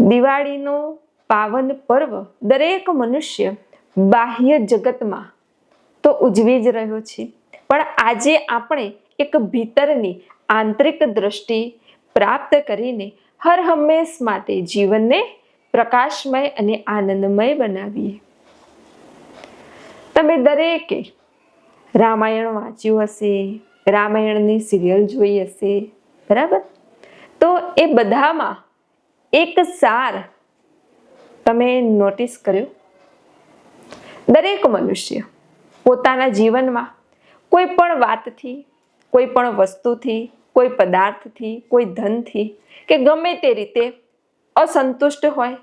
દિવાળીનું પાવન પર્વ દરેક મનુષ્ય બાહ્ય જગતમાં તો ઉજવી જ રહ્યો છે, પણ આજે આપણે એક ભીતરની આંતરિક દ્રષ્ટિ પ્રાપ્ત કરીને હર હંમેશ માટે જીવનને પ્રકાશમય અને આનંદમય બનાવીએ. તમે દરેકે રામાયણ વાંચ્યું હશે, રામાયણની સિરિયલ જોઈ હશે, બરાબર? તો એ બધામાં એક સાર તમે નોટિસ કર્યો? દરેક મનુષ્ય પોતાના જીવનમાં કોઈ પણ વાતથી, કોઈ પણ વસ્તુથી, કોઈ પદાર્થથી, કોઈ ધનથી કે ગમે તે રીતે અસંતુષ્ટ હોય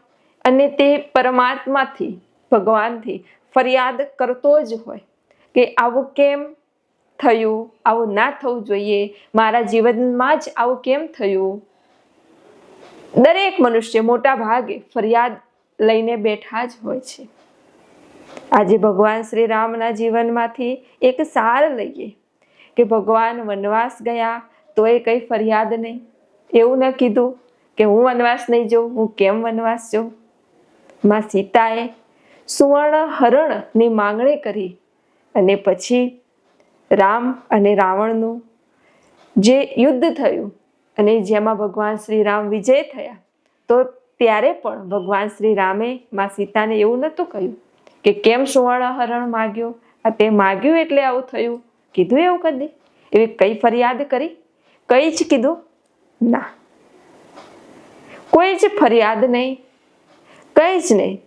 અને તે પરમાત્માથી, ભગવાનથી ફરિયાદ કરતો જ હોય કે આવું કેમ થયું, આવું ના થવું જોઈએ, મારા જીવનમાં જ આવું કેમ થયું. દરેક મનુષ્ય મોટા ભાગે ફરિયાદ લઈને બેઠા જ હોય છે. આજે ભગવાન શ્રી રામના જીવનમાંથી એક સાર લઈએ કે ભગવાન વનવાસ ગયા તોય કઈ ફરિયાદ નહીં. એવું ન કીધું કે હું વનવાસ નહીં જાઉં, હું કેમ વનવાસ જાઉં. માં સીતાએ સુવર્ણ હરણની માંગણી કરી અને પછી રામ અને રાવણનું જે યુદ્ધ થયું અને જેમાં ભગવાન શ્રી રામ વિજય થયા, તો ત્યારે પણ ભગવાન શ્રી રામે માં સીતાને એવું નહોતું કહ્યું કે કેમ સુવર્ણ હરણ માગ્યો, આ તે માગ્યું એટલે આવું થયું. કીધું એવું કદી? એવી કઈ ફરિયાદ કરી? કઈ જ કીધું? ના, કોઈ જ ફરિયાદ નહીં, કઈ જ નહીં.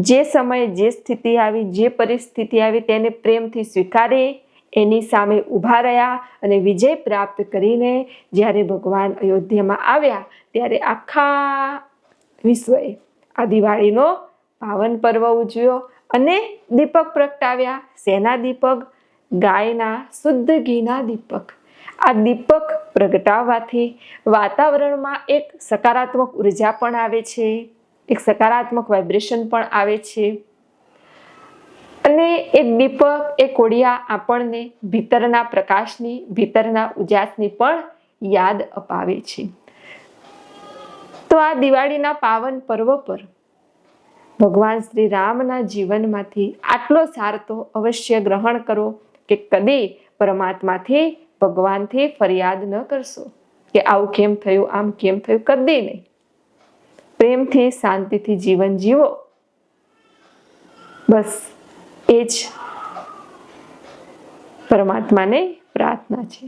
જે સમયે જે સ્થિતિ આવી, જે પરિસ્થિતિ આવી તેને પ્રેમથી સ્વીકારી એની સામે ઊભા રહ્યા અને વિજય પ્રાપ્ત કરીને જ્યારે ભગવાન અયોધ્યામાં આવ્યા ત્યારે આખા વિશ્વએ આ દિવાળીનો પાવન પર્વ ઉજવ્યો અને દીપક પ્રગટાવ્યા. શેના દીપક? ગાયના શુદ્ધ ઘીના દીપક. આ દીપક પ્રગટાવવાથી વાતાવરણમાં એક સકારાત્મક ઉર્જા પણ આવે છે, એક સકારાત્મક વાઇબ્રેશન પણ આવે છે અને એ દીપક, એ કોડિયા આપણને ભીતરના પ્રકાશની, ભીતરના ઉજાસની પણ યાદ અપાવે છે. તો આ દિવાળીના પાવન પર્વ પર ભગવાન શ્રી રામના જીવનમાંથી આટલો સાર તો અવશ્ય ગ્રહણ કરો કે કદી પરમાત્માથી, ભગવાનથી ફરિયાદ ન કરશો કે આવું કેમ થયું, આમ કેમ થયું. કદી નહીં. પ્રેમથી, શાંતિથી જીવન જીવો. બસ એ જ પરમાત્માને પ્રાર્થના છે.